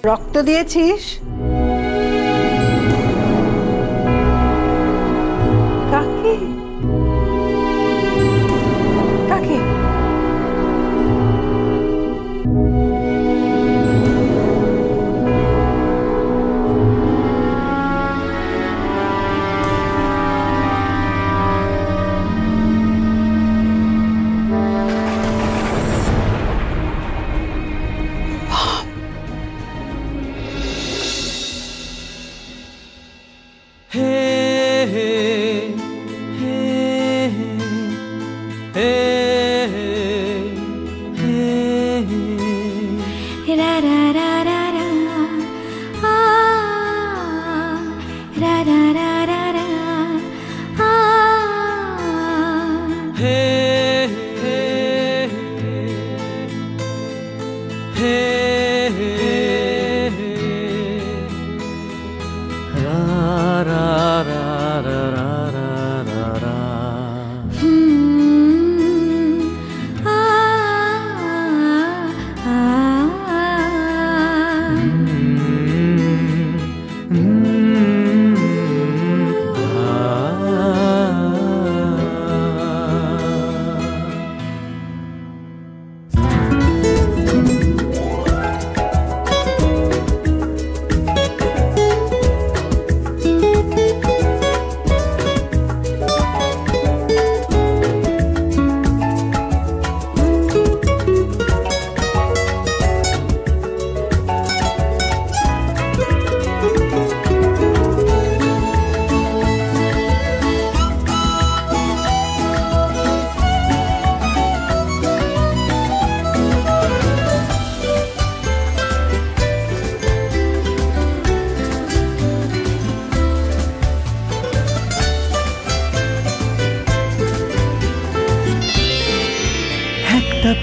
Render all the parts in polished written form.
রক্ত দিয়েছিস? কাকে কাকে?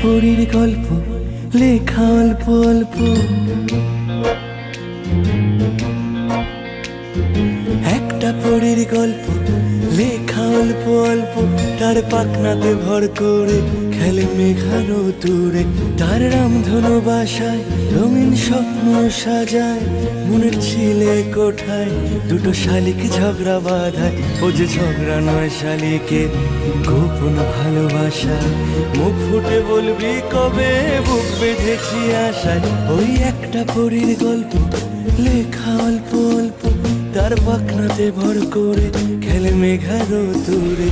পরীর গল্প লেখা অল্প অল্প, একটা পরীর গল্প লেখা অল্প অল্প, তার পাখনাতে ভর করে খেলে মেঘানো দূরে, তার রামধনু বাসায় রঙিন স্বপ্ন সাজায়, মনের ছিলে কোঠায় দুটো শালিক ঝগড়া বাঁধায়, ও যে ঝগড়া নয় শালিকে গোপন ভালোবাসা, মুখ ফুটে বলবি কবে বুক বেঁধেছি আশায়, ওই একটা পরীর গল্প লেখা অল্প অল্প, তার পাখনাতে ভর করে খেলে মেঘানো দূরে।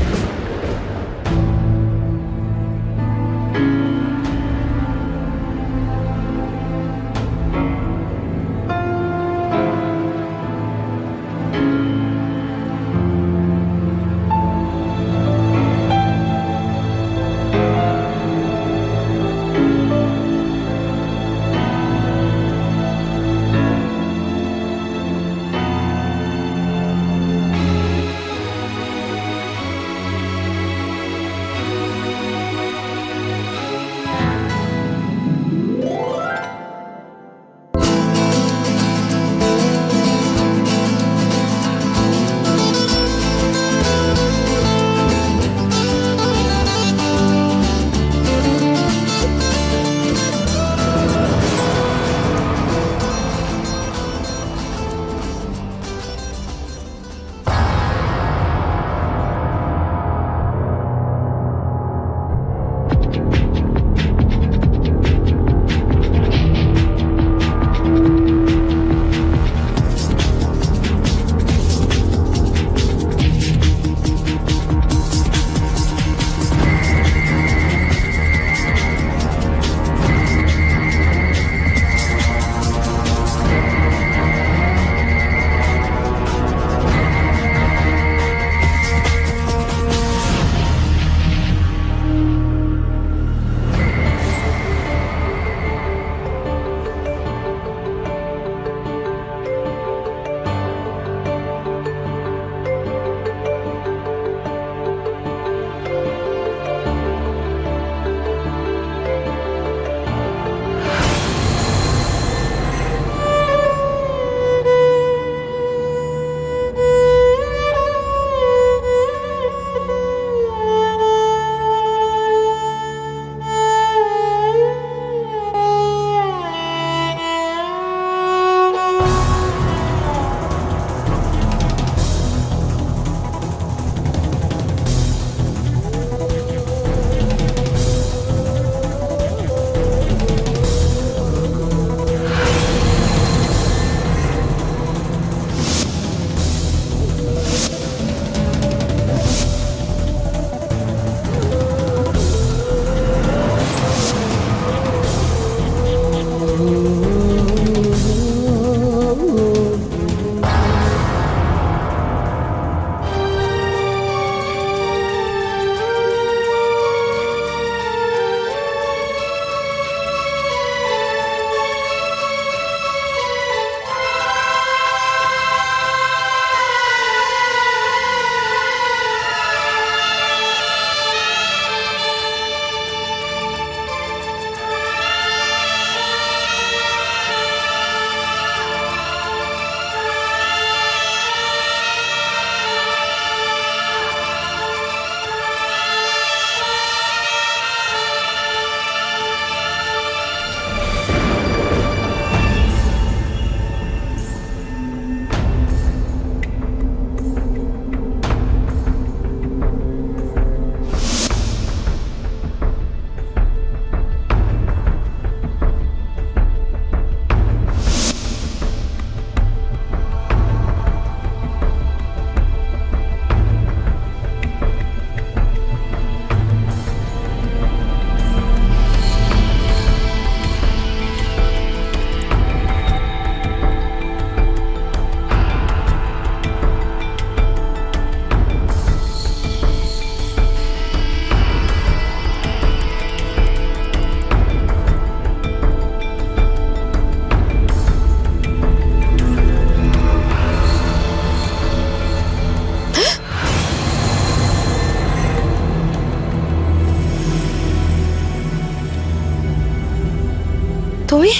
তুমি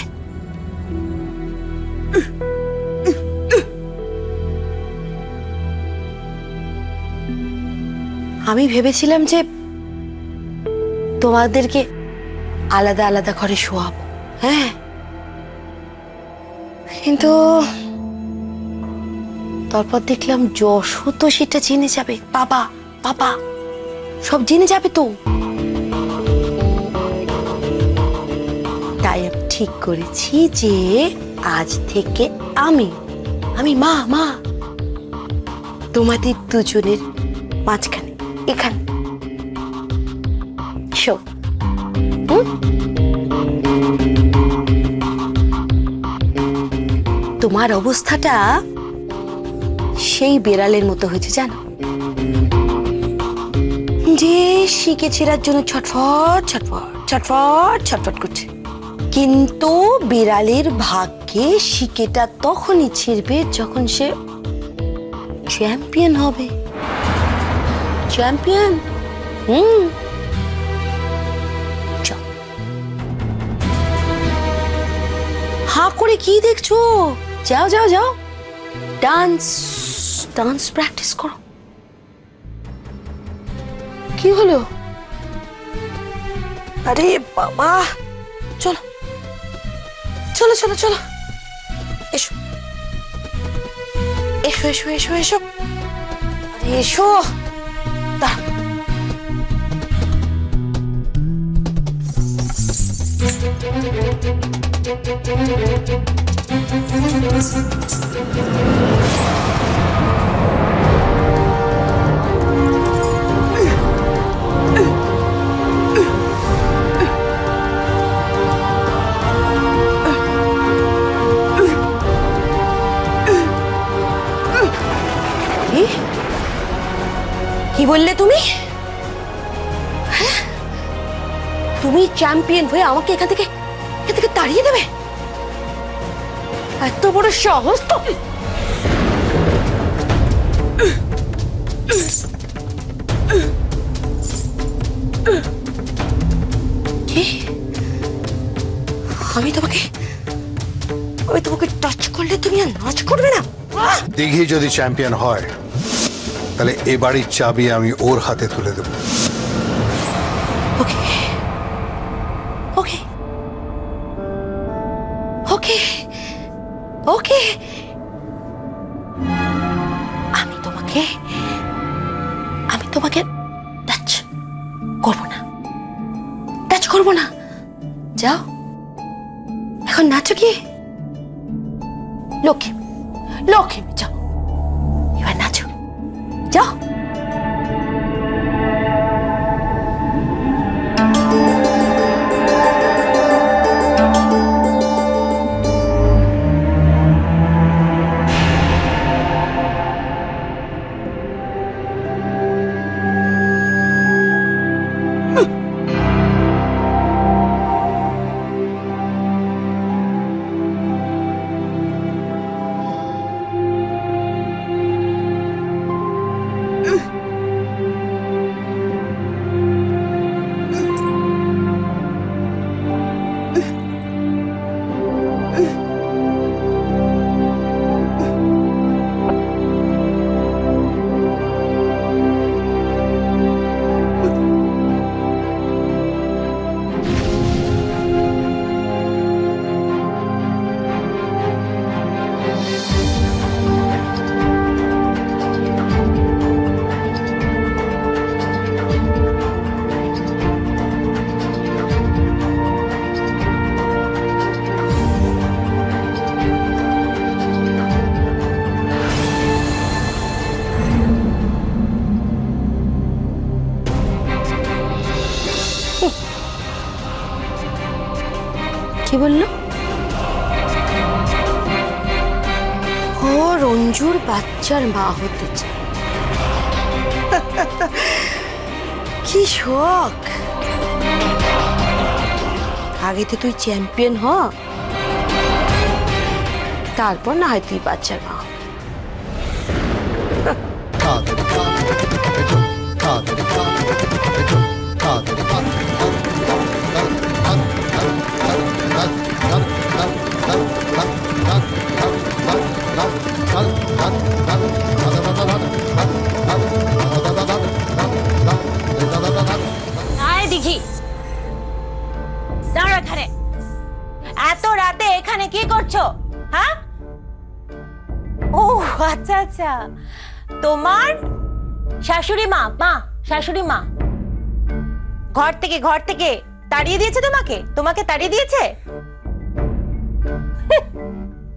আমি ভেবেছিলাম যে তোমাদেরকে আলাদা আলাদা ঘরে শোয়াবো, হ্যাঁ, কিন্তু তারপর দেখলাম যশও তো সেটা জেনে যাবে, বাবা বাবা সব জেনে যাবে তো। তাই আমি ঠিক করেছি যে আজ থেকে আমি মা মা তোমাদের দুজনের মাঝখানে এখানে শো। তোমার অবস্থাটা সেই বেড়ালের মতো হয়েছে জানো, যে শিকে ছেঁড়ার জন্য ছটফট ছটফট ছটফট ছটফট করছে, কিন্তু বিড়ালের ভাগ্যে শিকেটা তখনই ছিঁড়বে যখন সে চ্যাম্পিয়ন হবে। চ্যাম্পিয়ন। হাঁ করে কি দেখছো? যাও যাও যাও, ডান্স ডান্স প্র্যাকটিস করো। কি হলো? আরে বাবা, চলো চলো চলো চলো, এসো এসো এসো এসো এসো, আরে এসো। কি বললে তুমি? তুমি চ্যাম্পিয়ন হয়ে আমাকে এখান থেকে তাড়িয়ে দেবে? এত বড় সাহস তো! আমি তোমাকে টাচ করলে তুমি আর নাচ করবে না? দিঘি যদি চ্যাম্পিয়ন হয় তাহলে এ বাড়ির চাবি আমি ওর হাতে তুলে দেব। ওকে ওকে ওকে ওকে, আমি তোমাকে টাচ করব না। যাও এখন নাচো কি? লক্ষ্মী লক্ষ্মী, যাও এবার নাচো, যাও। কি বললো? ও রঞ্জুর বাচ্চার মা হতে চায়। কি শখ! আগে তো তুই চ্যাম্পিয়ন হ, তারপর না হয় তুই বাচ্চার মা। ঝি, দাঁড়া এখানে। এত রাতে এখানে কি করছো? হ্যাঁ? ও আচ্ছা আচ্ছা, তোমার শাশুড়ি মা শাশুড়ি মা ঘর থেকে তাড়িয়ে দিয়েছে তোমাকে? তোমাকে তাড়িয়ে দিয়েছে?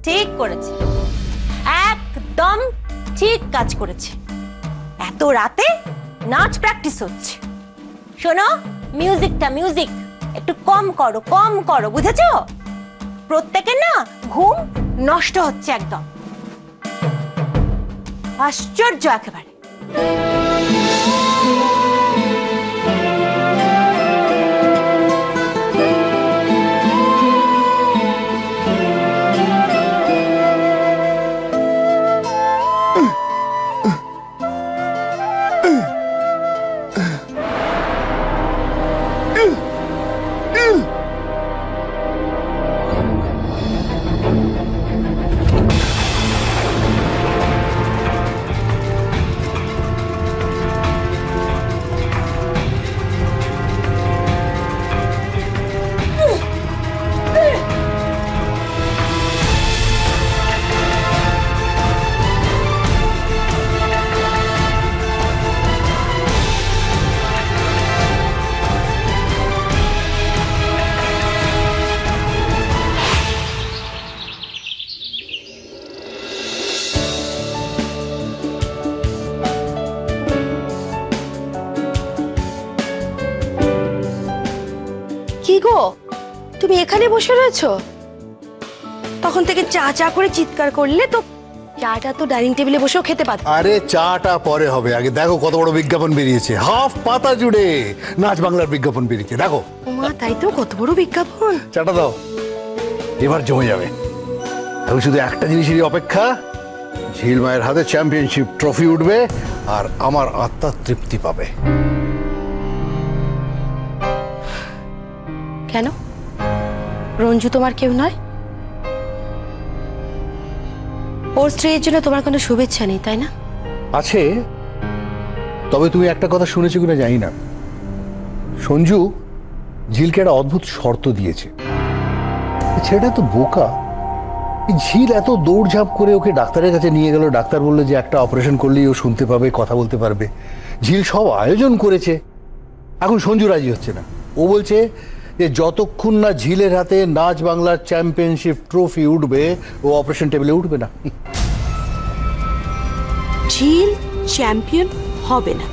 ঠিক করেছে, একদম ঠিক কাজ করেছে। এত রাতে নাচ প্র্যাকটিস হচ্ছে। শোনো, মিউজিক একটু কম করো, বুঝেছো? প্রত্যেকের না ঘুম নষ্ট হচ্ছে একদম। আশ্চর্য একেবারে। কি গো, তুমি এখানে বসে রয়েছো? তখন থেকে চা চা করে চিৎকার করলে তো, চাটা তো ডাইনিং টেবিলে বসেও খেতে পারত। আরে চাটা পরে হবে, আগে দেখো কত বড় বিজ্ঞাপন বেরিয়েছে, হাফ পাতা জুড়ে নাচ বাংলার বিজ্ঞাপন বেরিয়েছে, দেখো। মা, তাই তো, কত বড় বিজ্ঞাপন। চাটা দাও, এবার জমে যাবে। এখন শুধু একটা জিনিসেরই অপেক্ষা, ঝিল মায়ের হাতে চ্যাম্পিয়নশিপ ট্রফি উঠবে আর আমার আত্মা তৃপ্তি পাবে। কেন, রঞ্জু তোমার কেউ নয়? ওর স্ত্রীর জন্য তোমার কোনো শুভেচ্ছা নেই, তাই না? আছে, তবে তুমি একটা কথা শুনেছো কিনা জানি না, সঞ্জু ঝিলকে একটা অদ্ভুত শর্ত দিয়েছে। ছেলেটা তো বোকা, ঝিল এত দৌড়ঝাঁপ করে ওকে ডাক্তারের কাছে নিয়ে গেল, ডাক্তার বললো যে একটা অপারেশন করলেই ও শুনতে পাবে, কথা বলতে পারবে। ঝিল সব আয়োজন করেছে, এখন সঞ্জু রাজি হচ্ছে না। ও বলছে যে যতক্ষণ না ঝিলের হাতে নাচ বাংলার চ্যাম্পিয়নশিপ ট্রফি উঠবে ও অপারেশন টেবিলে উঠবে না। ঝিল চ্যাম্পিয়ন হবে না,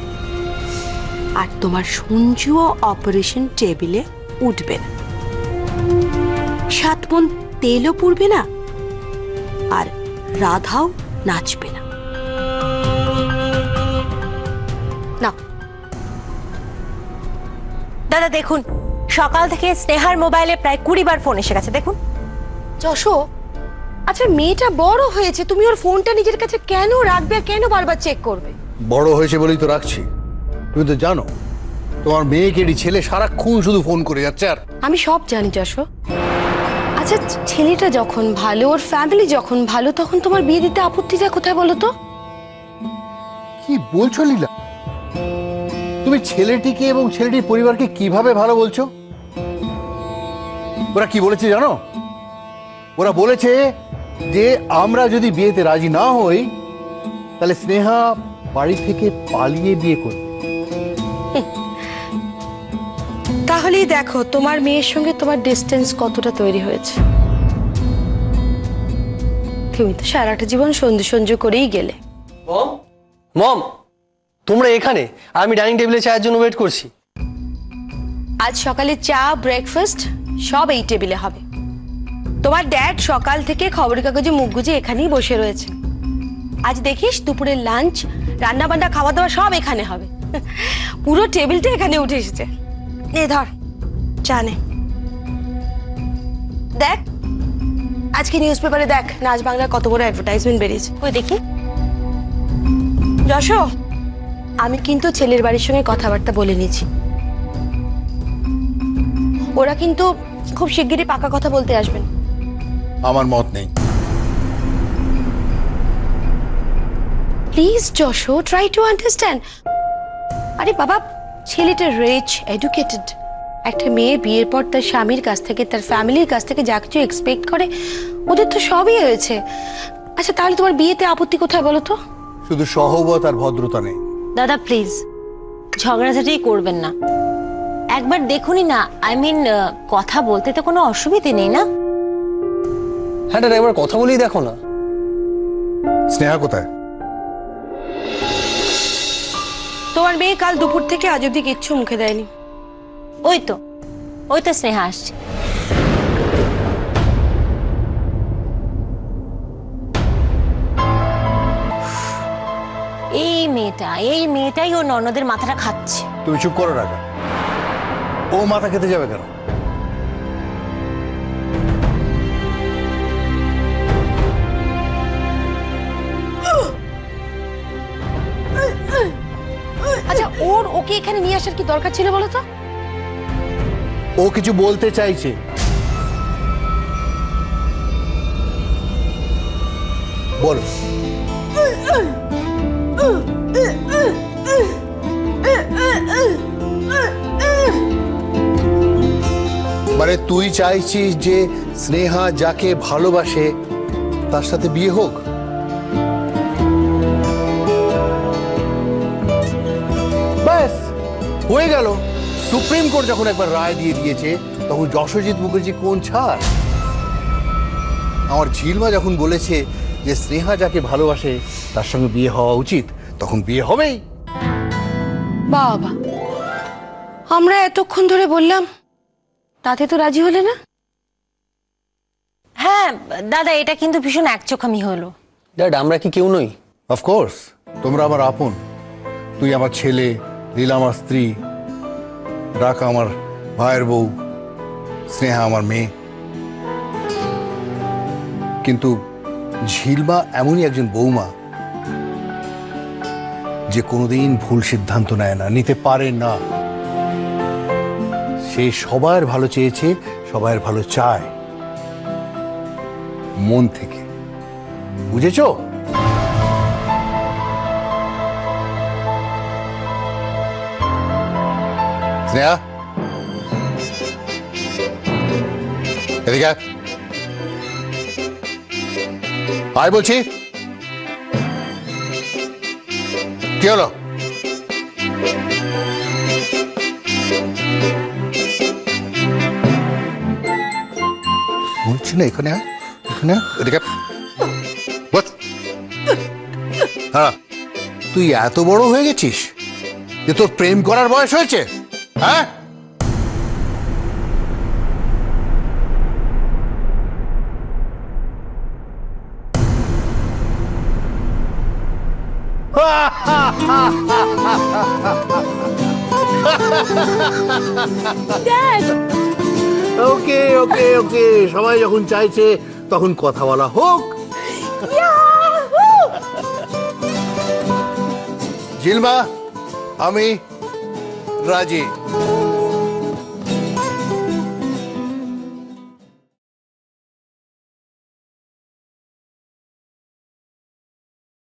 আর তোমার সঞ্জুও অপারেশন টেবিলে উঠবে না। 7 মণ তেলও পুড়বে না, আর রাধাও নাচবে না। না দাদা দেখুন, সকাল থেকে স্নেহার মোবাইলে প্রায় 20 বার ফোন এসে গেছে, দেখুন। যশো, আচ্ছা মেয়েটা বড় হয়েছে, তুমি ওর ফোনটা নিজের কাছে কেন রাখবে আর কেন বারবার চেক করবে? বড় হয়েছে বলেই তো রাখছি। তুমি তো জানো তোমার মেয়েকেরই ছেলে সারাক্ষণ শুধু ফোন করে যাচ্ছে। আর আমি সব জানি যশো। আচ্ছা ছেলেটা যখন ভালো, ওর ফ্যামিলি যখন ভালো, তখন তোমার বিয়ে দিতে আপত্তিটা কোথায় বলো তো? কি বলছো লীলা? তুমি ছেলেটিকে এবং ছেলেটির পরিবারকে কিভাবে ভালো বলছো? ওরা কি বলেছে জানো? ওরা বলেছে যে আমরা যদি বিয়েতে রাজি না হই তাহলে স্নেহা বাড়ি থেকে পালিয়ে বিয়ে করবে। তাহলেই দেখো তোমার মেয়ের সঙ্গে তোমার ডিস্টেন্স কতটা তৈরি হয়েছে। তুমি তো সারাটা জীবন সন্ধু সঞ্জু করেই গেলে। মম, মম, তোমরা এখানে, আমি ডাইনিং টেবিলে চায়ের জন্য ওয়েট করছি। আজ সকালে চা, ব্রেকফাস্ট সব এই টেবিলে হবে। তোমার ড্যাড সকাল থেকে খবরের কাগজে মুখ গুজে এখানেই বসে রয়েছে। আজ দেখিস দুপুরের লাঞ্চ, রান্না বান্না, খাওয়া দাওয়া সব এখানে হবে। পুরো টেবিলটা এখানে উঠে এসেছে। নে ধর চা নে। দেখ আজকে নিউজ পেপারে দেখ নাচ বাংলার কত বড় অ্যাডভার্টাইজমেন্ট বেরিয়েছে। ওই দেখি। যশো, আমি কিন্তু ছেলের বাড়ির সঙ্গে কথাবার্তা বলে নিয়েছি। ওরা কিন্তু খুব শিগগিরই পাকা কথা বলতে আসবেন। আমার মত নেই। প্লিজ যশো, ট্রাই টু আন্ডারস্ট্যান্ড। আরে বাবা, ছেলেটা রিচ, এডুকেটেড, একটা মেয়ে বিয়ের পর তার স্বামীর কাছ থেকে, তার ফ্যামিলির কাছ থেকে যা কিছু এক্সপেক্ট করে, ওদের তো সবই হয়েছে। আচ্ছা তাহলে তোমার বিয়েতে আপত্তি কোথায় বলো তো? শুধু সহবত আর ভদ্রতা নেই। দাদা প্লিজ ঝগড়াঝাটি করবেন না, একবার দেখুনি না, আই মিন কথা বলতে তো কোনো অসুবিধে নেই না? হ্যাঁ দাদা, একবার কথা বলেই দেখো না। স্নেহা কোথায়? তোমার মেয়ে কাল দুপুর থেকে আজ অব্দি কিচ্ছু মুখে দেয়নি। ওই তো স্নেহা আসছে। এই মেয়েটাই ও ননদের মাথাটা খাচ্ছে। তুমি চুপ করো রাখা, ও মাথা খেতে যাবে কেন? আচ্ছা ওকে এখানে নিয়ে আসার কি দরকার ছিল বলো তো? ও কিছু বলতে চাইছে। বলো। মানে তুই চাইছিস যে স্নেহা যাকে ভালোবাসে তার সাথে বিয়ে হোক? ব্যাস হয়ে গেল। সুপ্রিম কোর্ট যখন একবার রায় দিয়ে দিয়েছে তখন যশোজিৎ মুখার্জি কোন ছাড়? আমার ঝিলমা যখন বলেছে যে স্নেহা যাকে ভালোবাসে তার সঙ্গে বিয়ে হওয়া উচিত, তখন বিয়ে হবেই। বাবা, আমরা এতক্ষণ ধরে বললাম, তাতে তো রাজি হলে না? হ্যাঁ দাদা, এটা কিন্তু ভীষণ একচোখামি হলো। ড্যাড, আমরা কি কেউ নই? অফকোর্স তোমরা আমার আপন। তুই আমার ছেলে, লীলা আমার স্ত্রী, রাকা আমার ভাইয়ের বউ, স্নেহা আমার মেয়ে। কিন্তু ঝিলমা এমনই একজন বৌমা যে কোনোদিন ভুল সিদ্ধান্ত নেয় না, নিতে পারে না। সে সবার ভালো চেয়েছে, সবার ভালো চায় মন থেকে। বুঝেছো? স্নেহা এদিকে আয় বলছি। কি হলো? বলছি না এখানে আয়, এখানে আয়, এদিকে বস। হ্যাঁ, তুই এত বড় হয়ে গেছিস যে তোর প্রেম করার বয়স হয়েছে? হ্যাঁ, ওকে ওকে ওকে, সবাই যখন চাইছে তখন কথা বলা হোক। ঝিলমা, আমি রাজি।